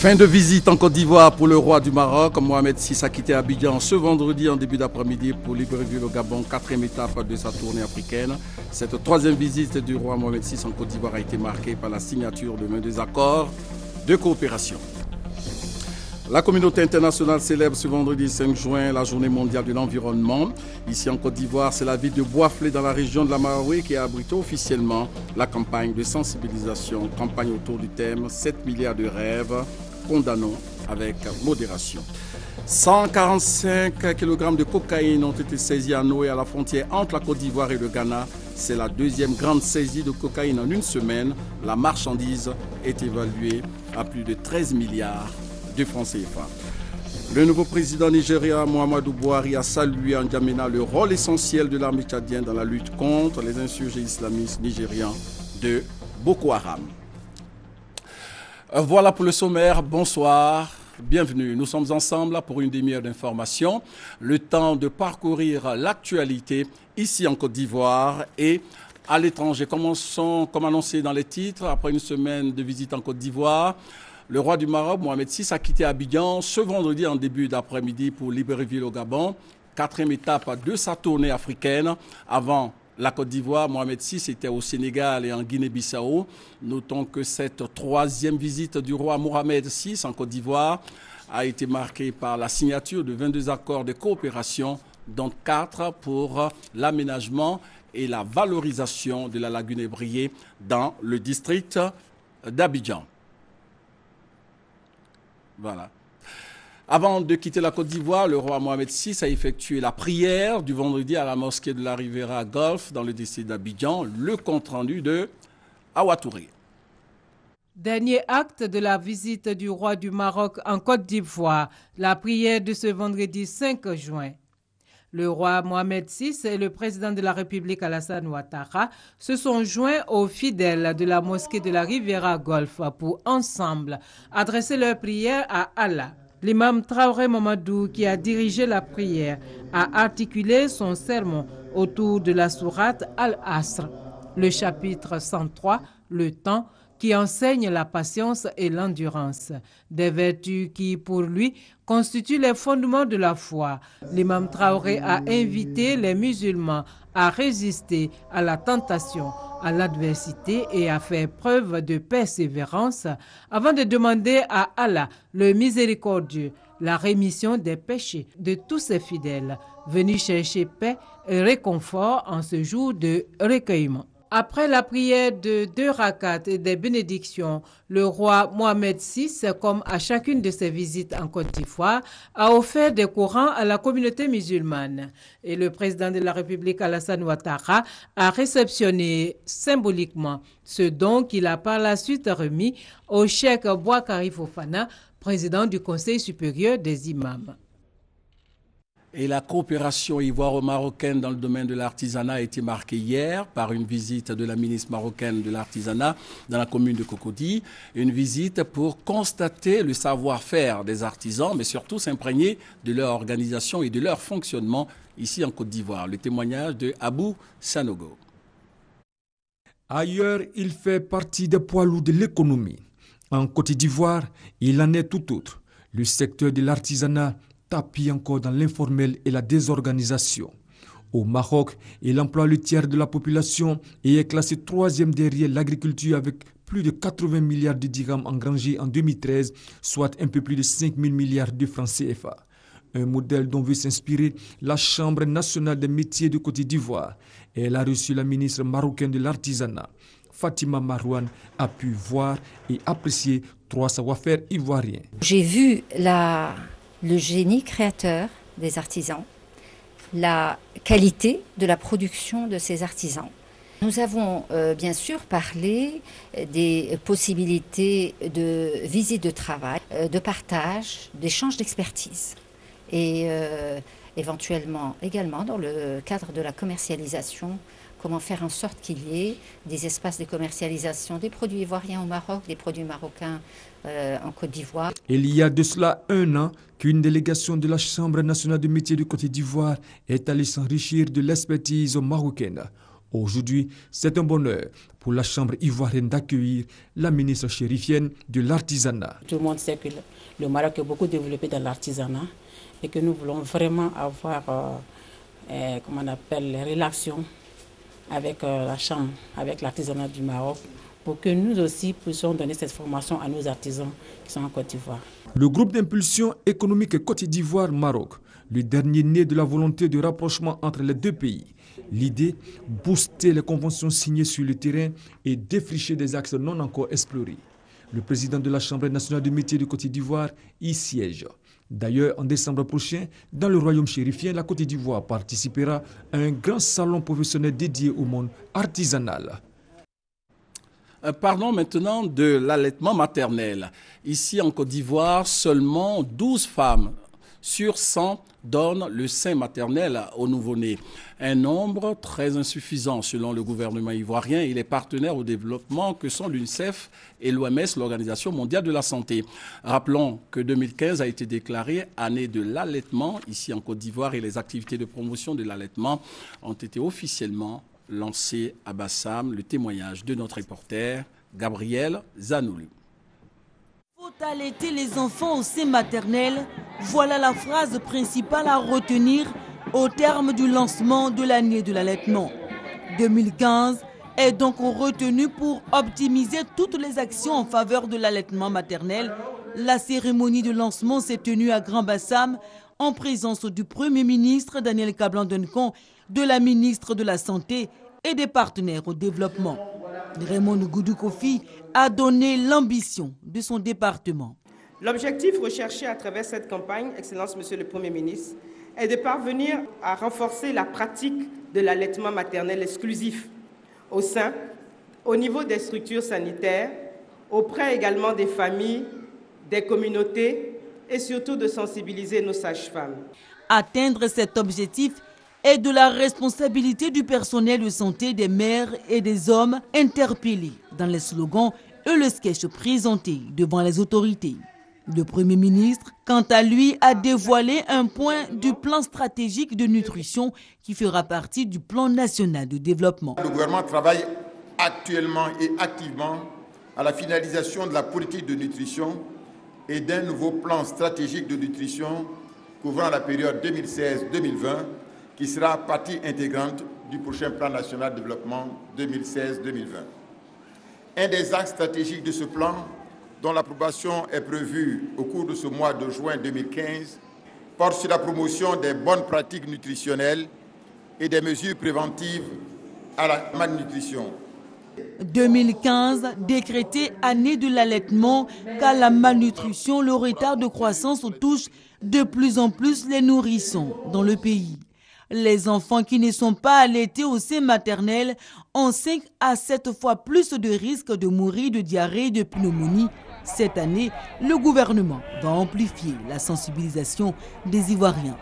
Fin de visite en Côte d'Ivoire pour le roi du Maroc. Mohamed VI a quitté Abidjan ce vendredi en début d'après-midi pour Libreville au Gabon, quatrième étape de sa tournée africaine. Cette troisième visite du roi Mohamed VI en Côte d'Ivoire a été marquée par la signature de 22 accords de coopération. La communauté internationale célèbre ce vendredi 5 juin la journée mondiale de l'environnement. Ici en Côte d'Ivoire, c'est la ville de Boisflé dans la région de la Maraoué qui a abrité officiellement la campagne de sensibilisation, campagne autour du thème 7 milliards de rêves, condamnons avec modération. 145 kg de cocaïne ont été saisis à Noé à la frontière entre la Côte d'Ivoire et le Ghana. C'est la deuxième grande saisie de cocaïne en une semaine. La marchandise est évaluée à plus de 13 milliards de francs CFA. Le nouveau président nigérien Muhammadu Buhari a salué en N'Djamena le rôle essentiel de l'armée tchadienne dans la lutte contre les insurgés islamistes nigérians de Boko Haram. Voilà pour le sommaire. Bonsoir. Bienvenue. Nous sommes ensemble pour une demi-heure d'information. Le temps de parcourir l'actualité ici en Côte d'Ivoire et à l'étranger. Commençons, comme annoncé dans les titres, après une semaine de visite en Côte d'Ivoire. Le roi du Maroc, Mohamed VI, a quitté Abidjan ce vendredi en début d'après-midi pour Libreville au Gabon, quatrième étape de sa tournée africaine. Avant la Côte d'Ivoire, Mohamed VI était au Sénégal et en Guinée-Bissau. Notons que cette troisième visite du roi Mohamed VI en Côte d'Ivoire a été marquée par la signature de 22 accords de coopération, dont 4 pour l'aménagement et la valorisation de la lagune ébriée dans le district d'Abidjan. Voilà. Avant de quitter la Côte d'Ivoire, le roi Mohamed VI a effectué la prière du vendredi à la mosquée de la Riviera Golf dans le district d'Abidjan. Le compte-rendu de Awa Touré. Dernier acte de la visite du roi du Maroc en Côte d'Ivoire, la prière de ce vendredi 5 juin. Le roi Mohamed VI et le président de la République Alassane Ouattara se sont joints aux fidèles de la mosquée de la Riviera Golf pour ensemble adresser leur prière à Allah. L'imam Traoré Mamadou, qui a dirigé la prière, a articulé son sermon autour de la sourate Al-Asr, le chapitre 103, le temps, qui enseigne la patience et l'endurance, des vertus qui, pour lui, constituent les fondements de la foi. L'imam Traoré a invité les musulmans à résister à la tentation, à l'adversité et à faire preuve de persévérance avant de demander à Allah, le miséricordieux, la rémission des péchés de tous ses fidèles, venus chercher paix et réconfort en ce jour de recueillement. Après la prière de 2 rakats et des bénédictions, le roi Mohamed VI, comme à chacune de ses visites en Côte d'Ivoire, a offert des Corans à la communauté musulmane. Et le président de la République Alassane Ouattara a réceptionné symboliquement ce don qu'il a par la suite remis au cheikh Boakari Fofana, président du Conseil supérieur des imams. Et la coopération ivoiro-marocaine dans le domaine de l'artisanat a été marquée hier par une visite de la ministre marocaine de l'artisanat dans la commune de Cocody. Une visite pour constater le savoir-faire des artisans, mais surtout s'imprégner de leur organisation et de leur fonctionnement ici en Côte d'Ivoire. Le témoignage de Abou Sanogo. Ailleurs, il fait partie des poids lourds de l'économie. En Côte d'Ivoire, il en est tout autre. Le secteur de l'artisanat tapis encore dans l'informel et la désorganisation. Au Maroc, il emploie le tiers de la population et est classé 3e derrière l'agriculture avec plus de 80 milliards de dirhams engrangés en 2013, soit un peu plus de 5 000 milliards de francs CFA. Un modèle dont veut s'inspirer la Chambre nationale des métiers de Côte d'Ivoire. Elle a reçu la ministre marocaine de l'artisanat. Fatima Marouane a pu voir et apprécier 3 savoir-faire ivoiriens. J'ai vu le génie créateur des artisans, la qualité de la production de ces artisans. Nous avons bien sûr parlé des possibilités de visite de travail, de partage, d'échange d'expertise et éventuellement également dans le cadre de la commercialisation, comment faire en sorte qu'il y ait des espaces de commercialisation des produits ivoiriens au Maroc, des produits marocains en Côte d'Ivoire. Il y a de cela 1 an qu'une délégation de la Chambre nationale de métiers de Côte d'Ivoire est allée s'enrichir de l'expertise marocaine. Aujourd'hui, c'est un bonheur pour la Chambre ivoirienne d'accueillir la ministre chérifienne de l'artisanat. Tout le monde sait que le Maroc est beaucoup développé dans l'artisanat et que nous voulons vraiment avoir les relations avec la Chambre, avec l'artisanat du Maroc, pour que nous aussi puissions donner cette formation à nos artisans qui sont en Côte d'Ivoire. Le groupe d'impulsion économique Côte d'Ivoire-Maroc, le dernier né de la volonté de rapprochement entre les deux pays. L'idée, booster les conventions signées sur le terrain et défricher des axes non encore explorés. Le président de la Chambre nationale de métiers de Côte d'Ivoire y siège. D'ailleurs, en décembre prochain, dans le royaume chérifien, la Côte d'Ivoire participera à un grand salon professionnel dédié au monde artisanal. Parlons maintenant de l'allaitement maternel. Ici en Côte d'Ivoire, seulement 12 femmes sur 100 donnent le sein maternel au nouveau-né. Un nombre très insuffisant selon le gouvernement ivoirien et les partenaires au développement que sont l'UNICEF et l'OMS, l'Organisation mondiale de la santé. Rappelons que 2015 a été déclarée année de l'allaitement ici en Côte d'Ivoire et les activités de promotion de l'allaitement ont été officiellement lancées à Bassam. Le témoignage de notre reporter Gabriel Zanoulou. Faut allaiter les enfants au sein maternel, voilà la phrase principale à retenir au terme du lancement de l'année de l'allaitement. 2015 est donc retenu pour optimiser toutes les actions en faveur de l'allaitement maternel. La cérémonie de lancement s'est tenue à Grand Bassam en présence du Premier ministre Daniel Kablan-Duncan, de la ministre de la Santé et des partenaires au développement. Raymond Goudou Kofi a donné l'ambition de son département. L'objectif recherché à travers cette campagne, Excellence Monsieur le Premier ministre, est de parvenir à renforcer la pratique de l'allaitement maternel exclusif au niveau des structures sanitaires, auprès également des familles, des communautés et surtout de sensibiliser nos sages-femmes. Atteindre cet objectif est de la responsabilité du personnel de santé, des mères et des hommes interpellés dans les slogans et le sketch présenté devant les autorités. Le Premier ministre, quant à lui, a dévoilé un point du plan stratégique de nutrition qui fera partie du plan national de développement. Le gouvernement travaille actuellement et activement à la finalisation de la politique de nutrition et d'un nouveau plan stratégique de nutrition couvrant la période 2016-2020 qui sera partie intégrante du prochain plan national de développement 2016-2020. Un des axes stratégiques de ce plan, dont l'approbation est prévue au cours de ce mois de juin 2015, porte sur la promotion des bonnes pratiques nutritionnelles et des mesures préventives à la malnutrition. 2015, décrétée année de l'allaitement, car la malnutrition, le retard de croissance touche de plus en plus les nourrissons dans le pays. Les enfants qui ne sont pas allaités au sein maternel ont 5 à 7 fois plus de risques de mourir de diarrhée et de pneumonie. Cette année, le gouvernement va amplifier la sensibilisation des Ivoiriens.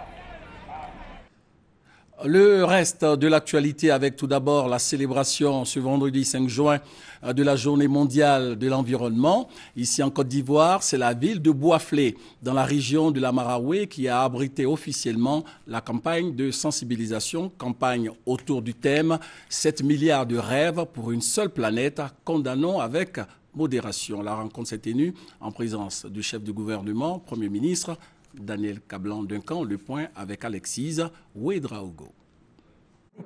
Le reste de l'actualité avec tout d'abord la célébration ce vendredi 5 juin de la Journée mondiale de l'environnement. Ici en Côte d'Ivoire, c'est la ville de Bouaflé, dans la région de la Maraoué, qui a abrité officiellement la campagne de sensibilisation, campagne autour du thème « 7 milliards de rêves pour une seule planète, condamnons avec modération ». La rencontre s'est tenue en présence du chef du gouvernement, Premier ministre, Daniel Kablan-Duncan. Le point avec Alexis Ouedraogo.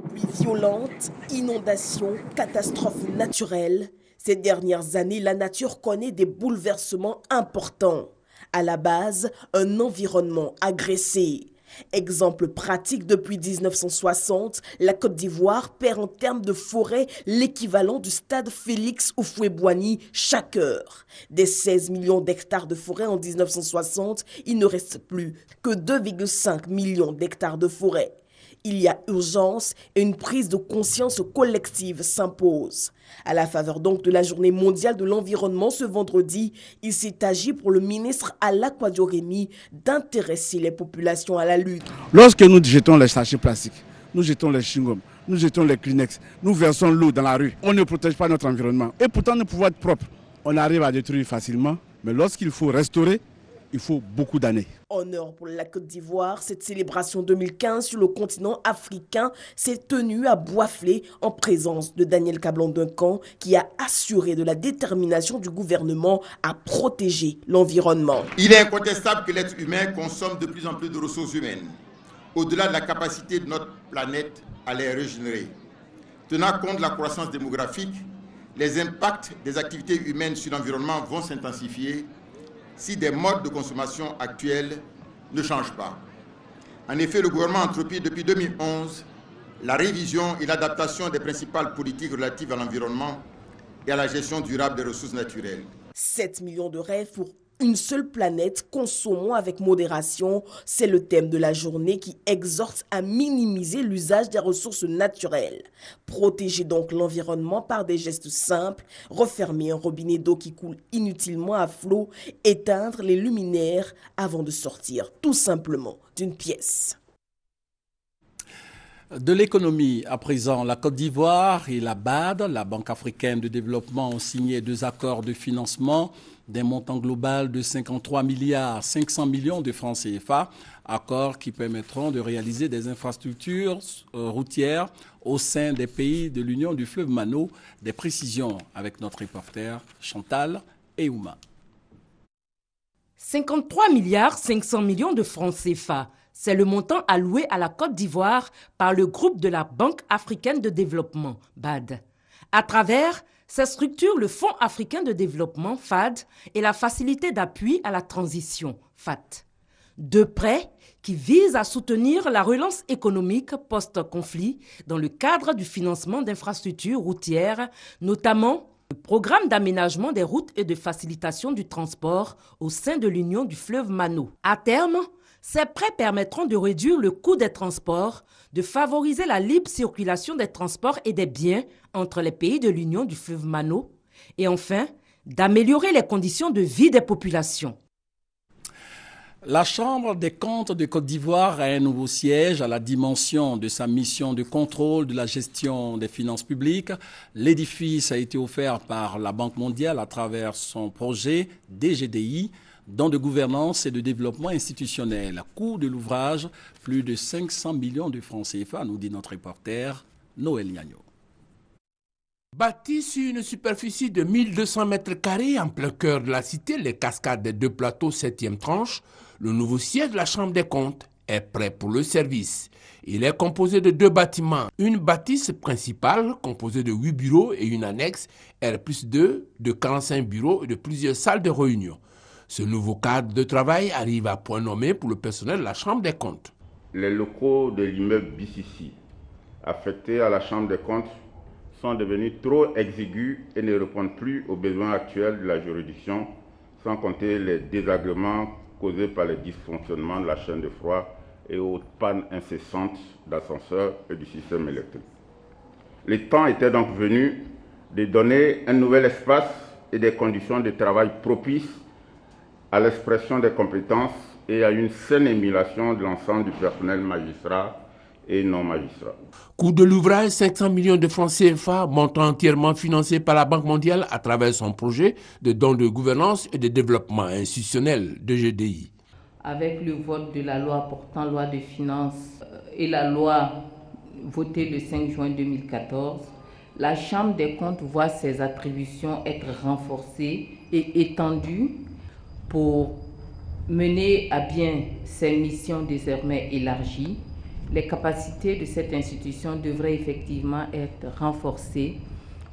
Pluies violentes, inondations, catastrophes naturelles. Ces dernières années, la nature connaît des bouleversements importants. À la base, un environnement agressé. Exemple pratique, depuis 1960, la Côte d'Ivoire perd en termes de forêt l'équivalent du stade Félix Houphouët-Boigny chaque heure. Des 16 millions d'hectares de forêt en 1960, il ne reste plus que 2,5 millions d'hectares de forêt. Il y a urgence et une prise de conscience collective s'impose. À la faveur donc de la Journée mondiale de l'environnement ce vendredi, il s'est agi pour le ministre Alla Kouadio-Rémy d'intéresser les populations à la lutte. Lorsque nous jetons les sachets plastiques, nous jetons les chewing-gums, nous jetons les Kleenex, nous versons l'eau dans la rue, on ne protège pas notre environnement. Et pourtant, nous pouvons être propres. On arrive à détruire facilement, mais lorsqu'il faut restaurer, il faut beaucoup d'années. Honneur pour la Côte d'Ivoire, cette célébration 2015 sur le continent africain s'est tenue à Boisflé en présence de Daniel Kablan-Duncan qui a assuré de la détermination du gouvernement à protéger l'environnement. Il est incontestable que l'être humain consomme de plus en plus de ressources humaines, au-delà de la capacité de notre planète à les régénérer. Tenant compte de la croissance démographique, les impacts des activités humaines sur l'environnement vont s'intensifier si des modes de consommation actuels ne changent pas. En effet, le gouvernement a entrepris depuis 2011 la révision et l'adaptation des principales politiques relatives à l'environnement et à la gestion durable des ressources naturelles. 7 millions de rêves pour une seule planète, consommons avec modération. C'est le thème de la journée qui exhorte à minimiser l'usage des ressources naturelles. Protéger donc l'environnement par des gestes simples, refermer un robinet d'eau qui coule inutilement à flot, éteindre les luminaires avant de sortir tout simplement d'une pièce. De l'économie, à présent, la Côte d'Ivoire et la BAD, la Banque africaine de développement, ont signé 2 accords de financement d'un montant global de 53 milliards 500 millions de francs CFA, accords qui permettront de réaliser des infrastructures routières au sein des pays de l'Union du fleuve Mano. Des précisions avec notre reporter Chantal Eouma. 53 milliards 500 millions de francs CFA. C'est le montant alloué à la Côte d'Ivoire par le groupe de la Banque africaine de développement, BAD. À travers cette structure, le Fonds africain de développement, FAD, et la Facilité d'appui à la transition, FAT. 2 prêts qui visent à soutenir la relance économique post-conflit dans le cadre du financement d'infrastructures routières, notamment le programme d'aménagement des routes et de facilitation du transport au sein de l'Union du fleuve Mano. À terme, ces prêts permettront de réduire le coût des transports, de favoriser la libre circulation des transports et des biens entre les pays de l'Union du fleuve Mano et enfin d'améliorer les conditions de vie des populations. La Chambre des comptes de Côte d'Ivoire a un nouveau siège à la dimension de sa mission de contrôle de la gestion des finances publiques. L'édifice a été offert par la Banque mondiale à travers son projet DGDI, Don de gouvernance et de développement institutionnel. Coût de l'ouvrage, plus de 500 millions de francs CFA, nous dit notre reporter Noël Niagno. Bâti sur une superficie de 1200 mètres carrés en plein cœur de la cité, les cascades des 2 plateaux 7e tranche, le nouveau siège de la Chambre des comptes est prêt pour le service. Il est composé de 2 bâtiments, une bâtisse principale composée de 8 bureaux et une annexe R+2 de 45 bureaux et de plusieurs salles de réunion. Ce nouveau cadre de travail arrive à point nommé pour le personnel de la Chambre des comptes. Les locaux de l'immeuble BCC, affectés à la Chambre des comptes, sont devenus trop exigus et ne répondent plus aux besoins actuels de la juridiction, sans compter les désagréments causés par les dysfonctionnements de la chaîne de froid et aux pannes incessantes d'ascenseurs et du système électrique. Le temps était donc venu de donner un nouvel espace et des conditions de travail propices à l'expression des compétences et à une saine émulation de l'ensemble du personnel magistrat et non magistrat. Coût de l'ouvrage, 500 millions de francs CFA, montant entièrement financé par la Banque mondiale à travers son projet de don de gouvernance et de développement institutionnel de GDI. Avec le vote de la loi portant loi de finances et la loi votée le 5 juin 2014, la Chambre des comptes voit ses attributions être renforcées et étendues pour mener à bien ses missions désormais élargies. Les capacités de cette institution devraient effectivement être renforcées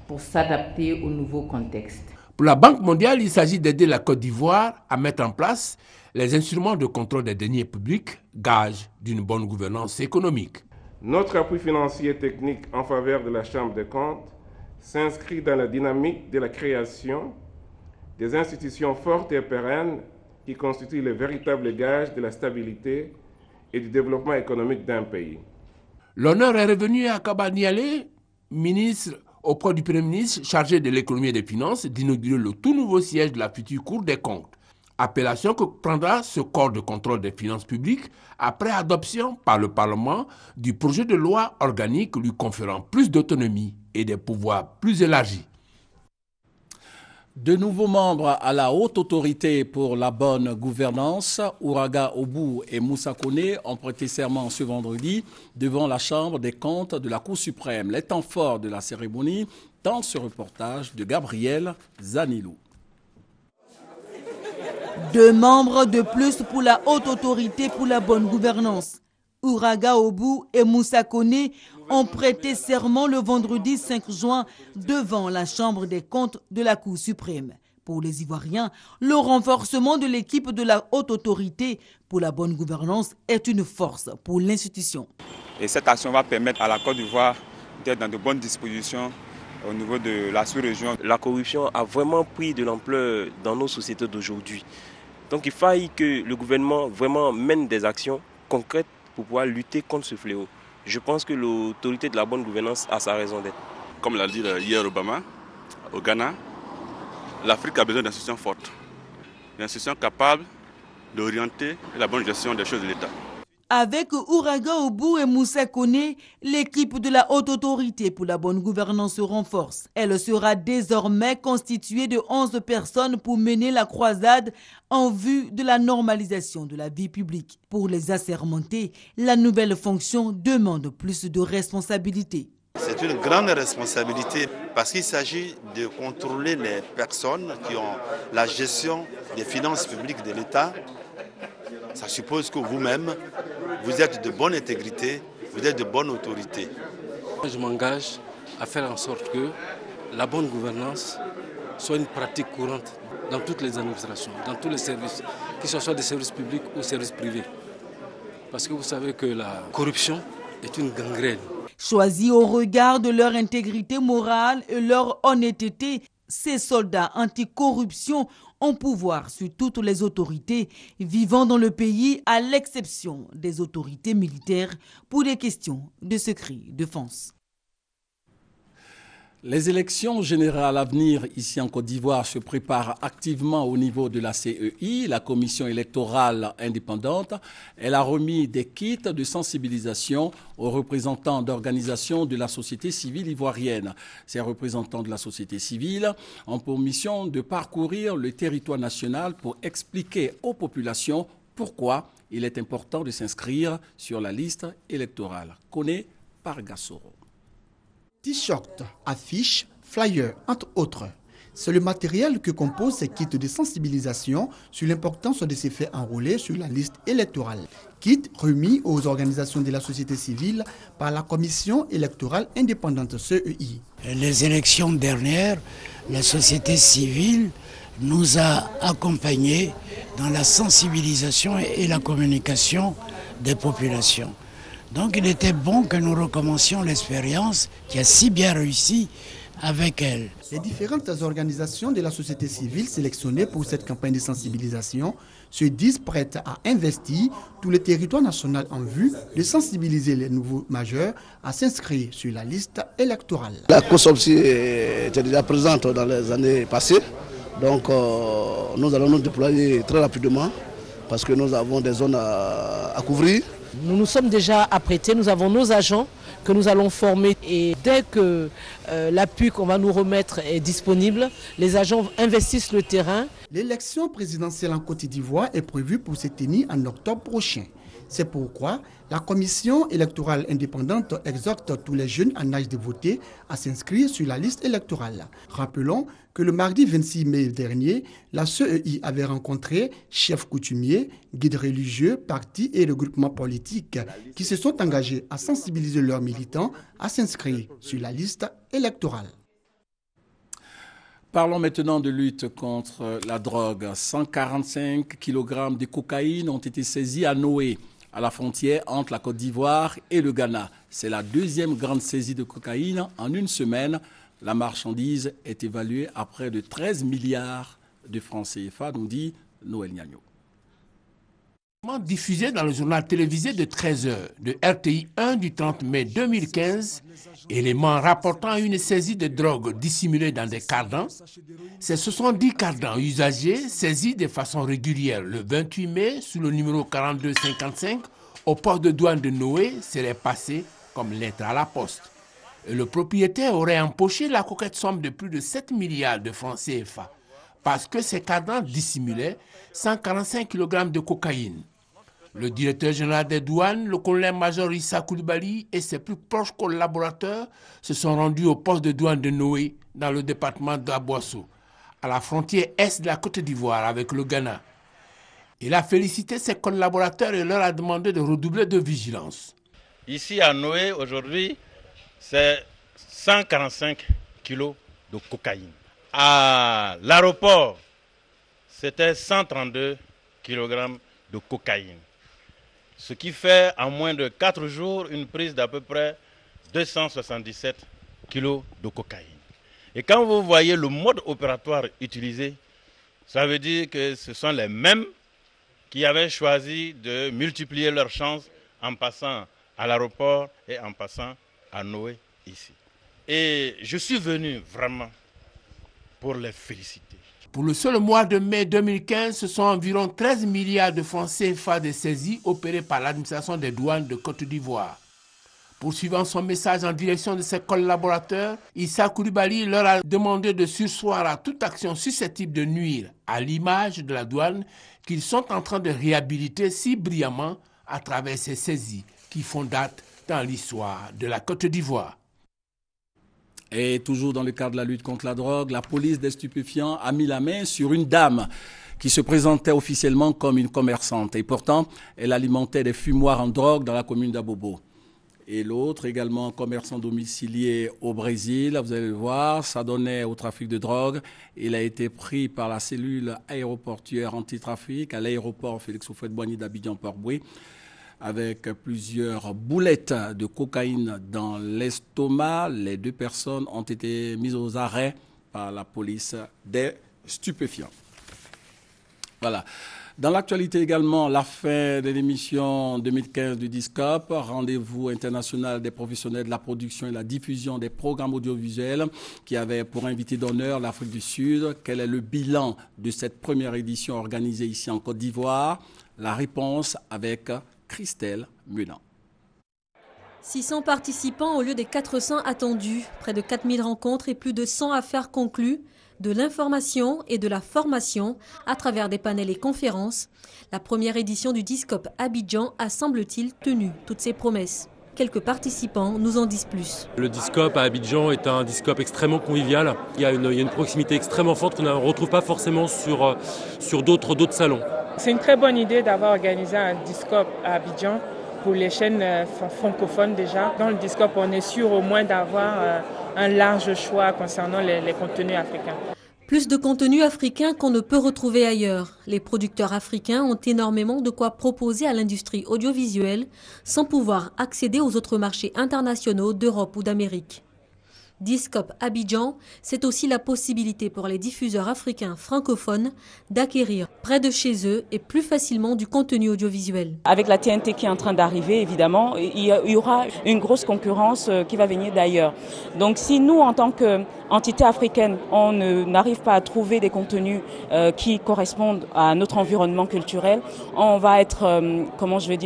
pour s'adapter au nouveau contexte. Pour la Banque mondiale, il s'agit d'aider la Côte d'Ivoire à mettre en place les instruments de contrôle des deniers publics, gage d'une bonne gouvernance économique. Notre appui financier et technique en faveur de la Chambre des comptes s'inscrit dans la dynamique de la création des institutions fortes et pérennes qui constituent le véritable gage de la stabilité et du développement économique d'un pays. L'honneur est revenu à Kaba Niale, ministre auprès du Premier ministre chargé de l'économie et des finances, d'inaugurer le tout nouveau siège de la future Cour des comptes. Appellation que prendra ce corps de contrôle des finances publiques après adoption par le Parlement du projet de loi organique lui conférant plus d'autonomie et des pouvoirs plus élargis. De nouveaux membres à la haute autorité pour la bonne gouvernance, Ouraga Obou et Moussa Koné, ont prêté serment ce vendredi devant la Chambre des comptes de la Cour suprême. Les temps forts de la cérémonie dans ce reportage de Gabriel Zanilou. 2 membres de plus pour la haute autorité pour la bonne gouvernance. Ouraga Obou et Moussa Koné ont prêté serment le vendredi 5 juin devant la Chambre des comptes de la Cour suprême. Pour les Ivoiriens, le renforcement de l'équipe de la haute autorité pour la bonne gouvernance est une force pour l'institution. Et cette action va permettre à la Côte d'Ivoire d'être dans de bonnes dispositions au niveau de la sous-région. La corruption a vraiment pris de l'ampleur dans nos sociétés d'aujourd'hui. Donc il faille que le gouvernement vraiment mène des actions concrètes pour pouvoir lutter contre ce fléau. Je pense que l'autorité de la bonne gouvernance a sa raison d'être. Comme l'a dit hier Obama, au Ghana, l'Afrique a besoin d'institutions fortes, d'institutions capables d'orienter la bonne gestion des choses de l'État. Avec Ouraga Obou et Moussa Koné, l'équipe de la haute autorité pour la bonne gouvernance se renforce. Elle sera désormais constituée de 11 personnes pour mener la croisade en vue de la normalisation de la vie publique. Pour les assermentés, la nouvelle fonction demande plus de responsabilités. C'est une grande responsabilité parce qu'il s'agit de contrôler les personnes qui ont la gestion des finances publiques de l'État. Ça suppose que vous-même, vous êtes de bonne intégrité, vous êtes de bonne autorité. Je m'engage à faire en sorte que la bonne gouvernance soit une pratique courante dans toutes les administrations, dans tous les services, que ce soit des services publics ou services privés. Parce que vous savez que la corruption est une gangrène. Choisis au regard de leur intégrité morale et leur honnêteté, ces soldats anticorruption ont pouvoir sur toutes les autorités vivant dans le pays, à l'exception des autorités militaires pour des questions de secret défense. Les élections générales à venir ici en Côte d'Ivoire se préparent activement au niveau de la CEI, la commission électorale indépendante. Elle a remis des kits de sensibilisation aux représentants d'organisations de la société civile ivoirienne. Ces représentants de la société civile ont pour mission de parcourir le territoire national pour expliquer aux populations pourquoi il est important de s'inscrire sur la liste électorale. Koné par Gassoro. T-shirts, affiches, flyers, entre autres. C'est le matériel que composent ces kits de sensibilisation sur l'importance de se faire enrôler sur la liste électorale. Kits remis aux organisations de la société civile par la commission électorale indépendante CEI. Les élections dernières, la société civile nous a accompagnés dans la sensibilisation et la communication des populations. Donc il était bon que nous recommencions l'expérience qui a si bien réussi avec elle. Les différentes organisations de la société civile sélectionnées pour cette campagne de sensibilisation se disent prêtes à investir tout le territoire national en vue de sensibiliser les nouveaux majeurs à s'inscrire sur la liste électorale. La course aussi était déjà présente dans les années passées, donc nous allons nous déployer très rapidement parce que nous avons des zones à couvrir. Nous nous sommes déjà apprêtés, nous avons nos agents que nous allons former et dès que l'appui qu'on va nous remettre est disponible, les agents investissent le terrain. L'élection présidentielle en Côte d'Ivoire est prévue pour se tenir en octobre prochain. C'est pourquoi la commission électorale indépendante exhorte tous les jeunes en âge de voter à s'inscrire sur la liste électorale. Rappelons que le mardi 26 mai dernier, la CEI avait rencontré chefs coutumiers, guides religieux, partis et regroupements politiques qui se sont engagés à sensibiliser leurs militants à s'inscrire sur la liste électorale. Parlons maintenant de lutte contre la drogue. 145 kg de cocaïne ont été saisis à Noé, à la frontière entre la Côte d'Ivoire et le Ghana. C'est la deuxième grande saisie de cocaïne en une semaine. La marchandise est évaluée à près de 13 milliards de francs CFA, nous dit Noël Niagno. Diffusé dans le journal télévisé de 13h de RTI 1 du 30 mai 2015, élément rapportant une saisie de drogue dissimulée dans des cardans, c'est 70 cardans usagés saisis de façon régulière le 28 mai sous le numéro 4255 au port de douane de Noé serait passé comme lettre à la poste. Et le propriétaire aurait empoché la coquette somme de plus de 7 milliards de francs CFA. parce que ces cadrans dissimulaient 145 kg de cocaïne. Le directeur général des douanes, le colonel-major Issa Coulibaly et ses plus proches collaborateurs se sont rendus au poste de douane de Noé dans le département d'Aboissou, à la frontière est de la Côte d'Ivoire avec le Ghana. Il a félicité ses collaborateurs et leur a demandé de redoubler de vigilance. Ici à Noé, aujourd'hui, c'est 145 kilos de cocaïne. À l'aéroport, c'était 132 kg de cocaïne. Ce qui fait en moins de 4 jours une prise d'à peu près 277 kg de cocaïne. Et quand vous voyez le mode opératoire utilisé, ça veut dire que ce sont les mêmes qui avaient choisi de multiplier leurs chances en passant à l'aéroport et en passant à Noé ici. Et je suis venu vraiment pour les féliciter. Pour le seul mois de mai 2015, ce sont environ 13 milliards de francs CFA de saisies opérées par l'administration des douanes de Côte d'Ivoire. Poursuivant son message en direction de ses collaborateurs, Issa Coulibaly leur a demandé de surseoir à toute action susceptible de nuire à l'image de la douane qu'ils sont en train de réhabiliter si brillamment à travers ces saisies qui font date dans l'histoire de la Côte d'Ivoire. Et toujours dans le cadre de la lutte contre la drogue, la police des stupéfiants a mis la main sur une dame qui se présentait officiellement comme une commerçante. Et pourtant, elle alimentait des fumoirs en drogue dans la commune d'Abobo. Et l'autre, également commerçant domicilié au Brésil, vous allez le voir, ça donnait au trafic de drogue. Il a été pris par la cellule aéroportuaire anti-trafic à l'aéroport Félix Houphouët-Boigny d'Abidjan-Port-Boué, avec plusieurs boulettes de cocaïne dans l'estomac. Les 2 personnes ont été mises aux arrêts par la police des stupéfiants. Voilà. Dans l'actualité également, la fin de l'émission 2015 du DISCOP, rendez-vous international des professionnels de la production et la diffusion des programmes audiovisuels, qui avait pour invité d'honneur l'Afrique du Sud. Quel est le bilan de cette première édition organisée ici en Côte d'Ivoire? La réponse avec Christelle Mulan. 600 participants au lieu des 400 attendus, près de 4000 rencontres et plus de 100 affaires conclues, de l'information et de la formation à travers des panels et conférences. La première édition du DISCOP Abidjan a, semble-t-il, tenu toutes ses promesses. Quelques participants nous en disent plus. Le DISCOP à Abidjan est un DISCOP extrêmement convivial. Il y a une proximité extrêmement forte qu'on ne retrouve pas forcément sur d'autres salons. C'est une très bonne idée d'avoir organisé un DISCOP à Abidjan pour les chaînes francophones déjà. Dans le DISCOP, on est sûr au moins d'avoir un large choix concernant les contenus africains. Plus de contenus africains qu'on ne peut retrouver ailleurs. Les producteurs africains ont énormément de quoi proposer à l'industrie audiovisuelle sans pouvoir accéder aux autres marchés internationaux d'Europe ou d'Amérique. DISCOP Abidjan, c'est aussi la possibilité pour les diffuseurs africains francophones d'acquérir près de chez eux et plus facilement du contenu audiovisuel. Avec la TNT qui est en train d'arriver, évidemment, il y aura une grosse concurrence qui va venir d'ailleurs. Donc si nous, en tant qu'entité africaine, on n'arrive pas à trouver des contenus qui correspondent à notre environnement culturel, on va être,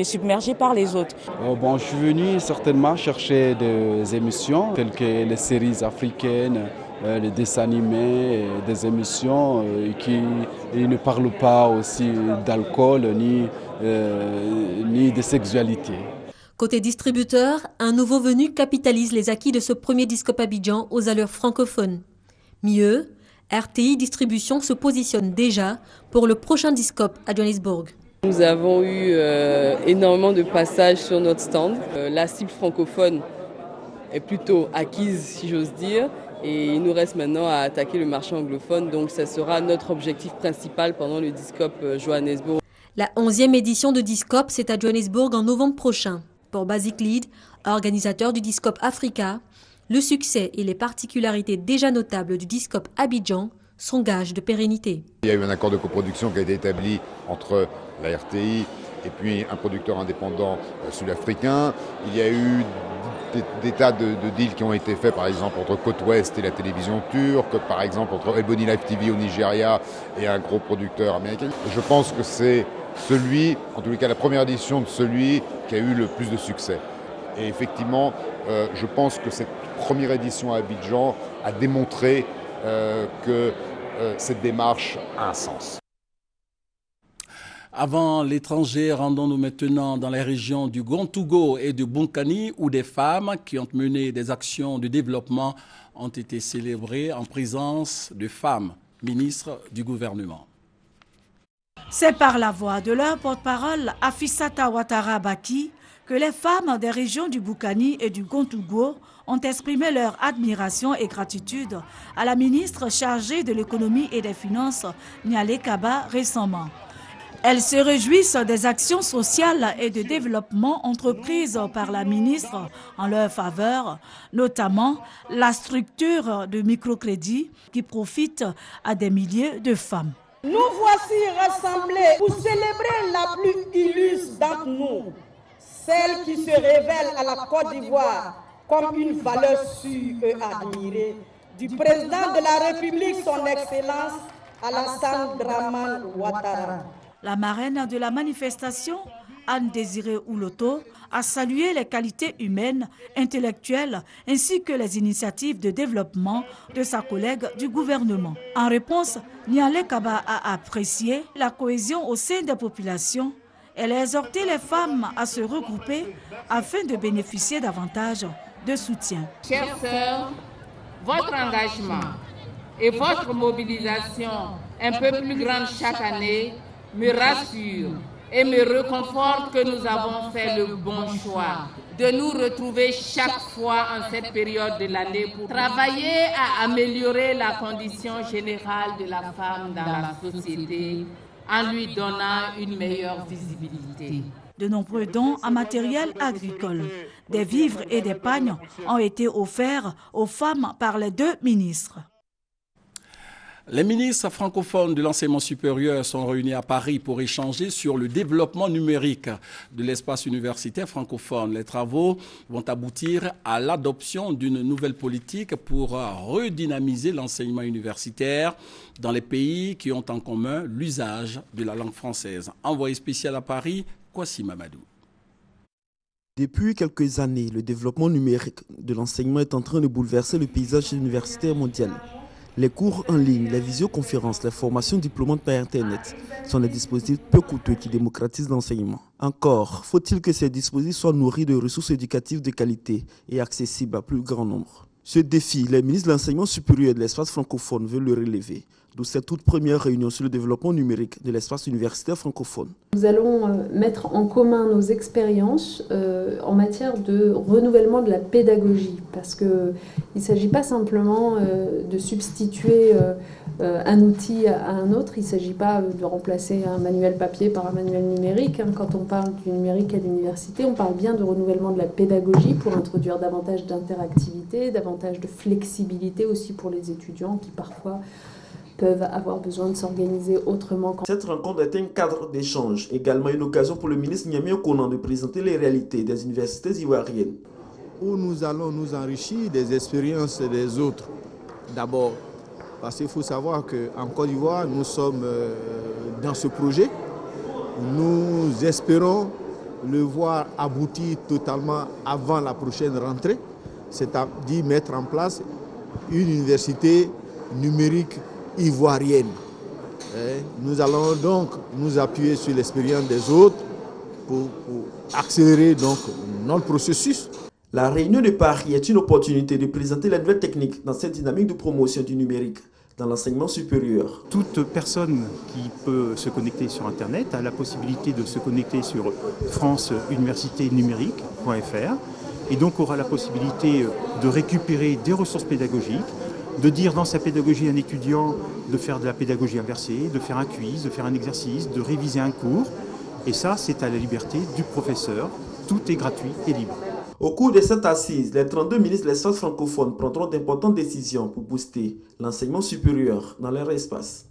submergé par les autres. Je suis venu certainement chercher des émissions telles que les séries africaines, les dessins animés, des émissions qui ne parlent pas aussi d'alcool ni de sexualité. Côté distributeur, un nouveau venu capitalise les acquis de ce premier DISCOP Abidjan aux allures francophones. Mieux, RTI Distribution se positionne déjà pour le prochain DISCOP à Johannesburg. Nous avons eu énormément de passages sur notre stand. La cible francophone est plutôt acquise, si j'ose dire, et il nous reste maintenant à attaquer le marché anglophone, donc ça sera notre objectif principal pendant le DISCOP Johannesburg. La 11e édition de DISCOP, c'est à Johannesburg en novembre prochain. Pour Basic Lead, organisateur du DISCOP Africa, le succès et les particularités déjà notables du DISCOP Abidjan sont gages de pérennité. Il y a eu un accord de coproduction qui a été établi entre la RTI et puis un producteur indépendant sud-africain. Il y a eu des tas de deals qui ont été faits, par exemple, entre Côte Ouest et la télévision turque, par exemple, entre Ebony Live TV au Nigeria et un gros producteur américain. Je pense que c'est en tous les cas la première édition de celui qui a eu le plus de succès. Et effectivement, je pense que cette première édition à Abidjan a démontré que cette démarche a un sens. Avant l'étranger, rendons-nous maintenant dans les régions du Gontougo et du Bunkani où des femmes qui ont mené des actions de développement ont été célébrées en présence de femmes ministres du gouvernement. C'est par la voix de leur porte-parole, Afissata Ouattara Baki, que les femmes des régions du Bunkani et du Gontougo ont exprimé leur admiration et gratitude à la ministre chargée de l'économie et des finances, Nialé Kaba, récemment. Elles se réjouissent des actions sociales et de développement entreprises par la ministre en leur faveur, notamment la structure de microcrédit qui profite à des milliers de femmes. Nous voici rassemblés pour célébrer la plus illustre d'entre nous, celle qui se révèle à la Côte d'Ivoire comme une valeur sûre et admirée du président de la République, son Excellence Alassane Dramane Ouattara. La marraine de la manifestation, Anne Désirée Ouloto, a salué les qualités humaines, intellectuelles ainsi que les initiatives de développement de sa collègue du gouvernement. En réponse, Nialé Kaba a apprécié la cohésion au sein des populations. Elle a exhorté les femmes à se regrouper afin de bénéficier davantage de soutien. Chères sœurs, votre engagement et votre mobilisation un peu plus grande chaque année me rassure et me réconforte que nous avons fait le bon choix de nous retrouver chaque fois en cette période de l'année pour travailler à améliorer la condition générale de la femme dans la société en lui donnant une meilleure visibilité. De nombreux dons en matériel agricole, des vivres et des pagnes ont été offerts aux femmes par les deux ministres. Les ministres francophones de l'enseignement supérieur sont réunis à Paris pour échanger sur le développement numérique de l'espace universitaire francophone. Les travaux vont aboutir à l'adoption d'une nouvelle politique pour redynamiser l'enseignement universitaire dans les pays qui ont en commun l'usage de la langue française. Envoyé spécial à Paris, Kwasi Mamadou. Depuis quelques années, le développement numérique de l'enseignement est en train de bouleverser le paysage universitaire mondial. Les cours en ligne, les visioconférences, les formations diplômantes par Internet sont des dispositifs peu coûteux qui démocratisent l'enseignement. Encore, faut-il que ces dispositifs soient nourris de ressources éducatives de qualité et accessibles à plus grand nombre. Ce défi, les ministres de l'enseignement supérieur et de l'espace francophone veulent le relever. D'où cette toute première réunion sur le développement numérique de l'espace universitaire francophone. Nous allons mettre en commun nos expériences en matière de renouvellement de la pédagogie, parce qu'il ne s'agit pas simplement de substituer un outil à un autre, il ne s'agit pas de remplacer un manuel papier par un manuel numérique. Quand on parle du numérique à l'université, on parle bien de renouvellement de la pédagogie pour introduire davantage d'interactivité, davantage de flexibilité aussi pour les étudiants qui parfois peuvent avoir besoin de s'organiser autrement. Cette rencontre est un cadre d'échange, également une occasion pour le ministre Niamey Konan de présenter les réalités des universités ivoiriennes. Où nous allons nous enrichir des expériences des autres. D'abord, parce qu'il faut savoir qu'en Côte d'Ivoire, nous sommes dans ce projet. Nous espérons le voir aboutir totalement avant la prochaine rentrée, c'est-à-dire mettre en place une université numérique ivoirienne. Nous allons donc nous appuyer sur l'expérience des autres pour accélérer donc notre processus. La réunion de Paris est une opportunité de présenter les nouvelles techniques dans cette dynamique de promotion du numérique dans l'enseignement supérieur. Toute personne qui peut se connecter sur Internet a la possibilité de se connecter sur franceuniversiténumérique.fr et donc aura la possibilité de récupérer des ressources pédagogiques, de dire dans sa pédagogie à un étudiant de faire de la pédagogie inversée, de faire un quiz, de faire un exercice, de réviser un cours. Et ça, c'est à la liberté du professeur. Tout est gratuit et libre. Au cours de cette assise, les 32 ministres de l'espace francophone prendront d'importantes décisions pour booster l'enseignement supérieur dans leur espace.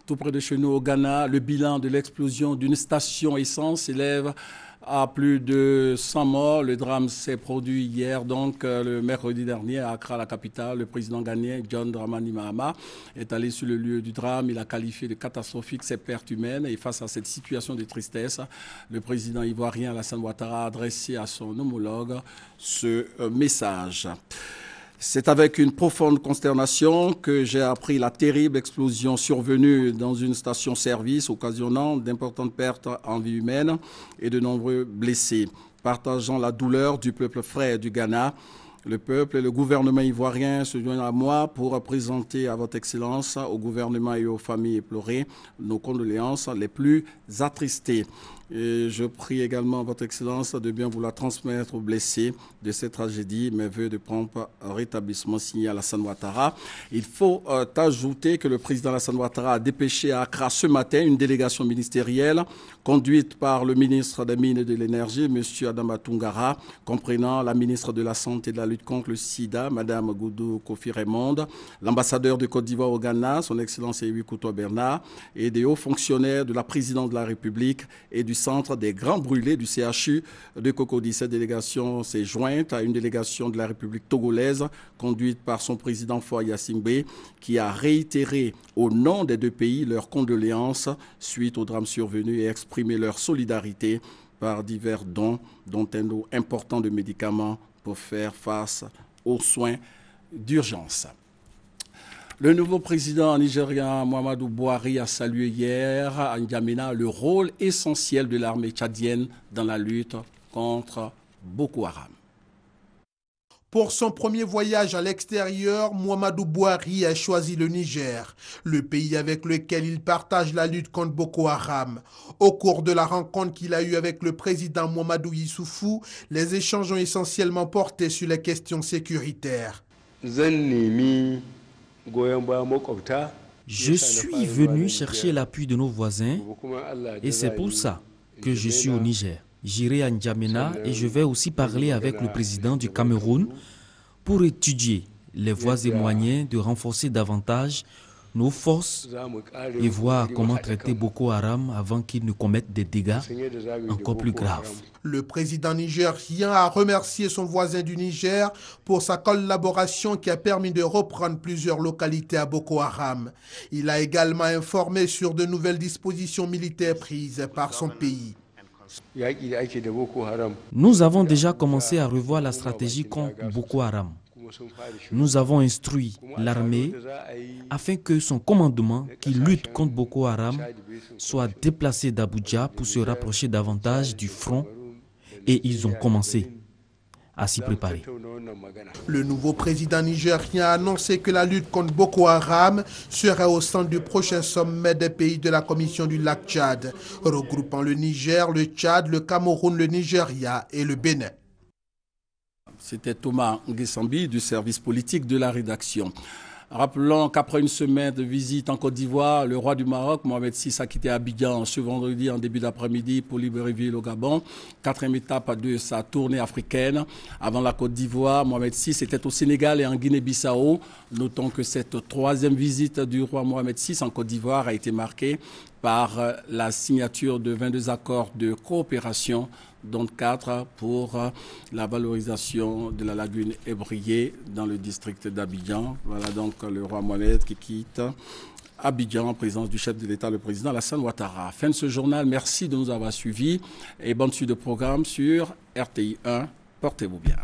Tout près de chez nous au Ghana, le bilan de l'explosion d'une station essence s'élève à plus de 100 morts. Le drame s'est produit hier, donc le mercredi dernier à Accra, la capitale. Le président ghanéen John Dramani Mahama est allé sur le lieu du drame. Il a qualifié de catastrophique ces pertes humaines. Et face à cette situation de tristesse, le président ivoirien Alassane Ouattara a adressé à son homologue ce message. C'est avec une profonde consternation que j'ai appris la terrible explosion survenue dans une station-service, occasionnant d'importantes pertes en vie humaine et de nombreux blessés. Partageant la douleur du peuple frère du Ghana, le peuple et le gouvernement ivoirien se joignent à moi pour présenter à votre Excellence, au gouvernement et aux familles éplorées, nos condoléances les plus attristées. Et je prie également votre Excellence de bien vouloir transmettre aux blessés de cette tragédie mes vœux de prompt rétablissement signé Alassane Ouattara. Il faut ajouter que le président Alassane Ouattara a dépêché à Accra ce matin une délégation ministérielle conduite par le ministre des Mines et de l'Énergie, M. Adama Toungara, comprenant la ministre de la Santé et de la lutte contre le sida, Mme Goudou Kofi Raymond, l'ambassadeur de Côte d'Ivoire au Ghana, son Excellence Ewi Kouto Bernard, et des hauts fonctionnaires de la présidence de la République et du centre des grands brûlés du CHU de Cocody. Cette délégation s'est jointe à une délégation de la République togolaise conduite par son président Faure Gnassingbé qui a réitéré au nom des deux pays leurs condoléances suite au drame survenu et exprimé leur solidarité par divers dons, dont un lot important de médicaments pour faire face aux soins d'urgence. Le nouveau président nigérien Muhammadu Buhari a salué hier à N'Djamena le rôle essentiel de l'armée tchadienne dans la lutte contre Boko Haram. Pour son premier voyage à l'extérieur, Muhammadu Buhari a choisi le Niger, le pays avec lequel il partage la lutte contre Boko Haram. Au cours de la rencontre qu'il a eue avec le président Mahamadou Issoufou, les échanges ont essentiellement porté sur les questions sécuritaires. Je suis venu chercher l'appui de nos voisins et c'est pour ça que je suis au Niger. J'irai à N'Djamena et je vais aussi parler avec le président du Cameroun pour étudier les voies et moyens de renforcer davantage nos forces et voir comment traiter Boko Haram avant qu'ils ne commettent des dégâts encore plus graves. Le président nigérien a remercié son voisin du Niger pour sa collaboration qui a permis de reprendre plusieurs localités à Boko Haram. Il a également informé sur de nouvelles dispositions militaires prises par son pays. Nous avons déjà commencé à revoir la stratégie contre Boko Haram. Nous avons instruit l'armée afin que son commandement qui lutte contre Boko Haram soit déplacé d'Abuja pour se rapprocher davantage du front et ils ont commencé à s'y préparer. Le nouveau président nigérien a annoncé que la lutte contre Boko Haram serait au centre du prochain sommet des pays de la Commission du lac Tchad, regroupant le Niger, le Tchad, le Cameroun, le Nigeria et le Bénin. C'était Thomas Nguessambi du service politique de la rédaction. Rappelons qu'après une semaine de visite en Côte d'Ivoire, le roi du Maroc, Mohamed VI, a quitté Abidjan ce vendredi en début d'après-midi pour Libreville au Gabon. 4e étape de sa tournée africaine. Avant la Côte d'Ivoire, Mohamed VI était au Sénégal et en Guinée-Bissau. Notons que cette 3e visite du roi Mohamed VI en Côte d'Ivoire a été marquée par la signature de 22 accords de coopération, dont 4 pour la valorisation de la lagune ébriée dans le district d'Abidjan. Voilà donc le roi Mohamed qui quitte Abidjan en présence du chef de l'État, le président Alassane Ouattara. Fin de ce journal, merci de nous avoir suivis et bonne suite de programme sur RTI 1. Portez-vous bien.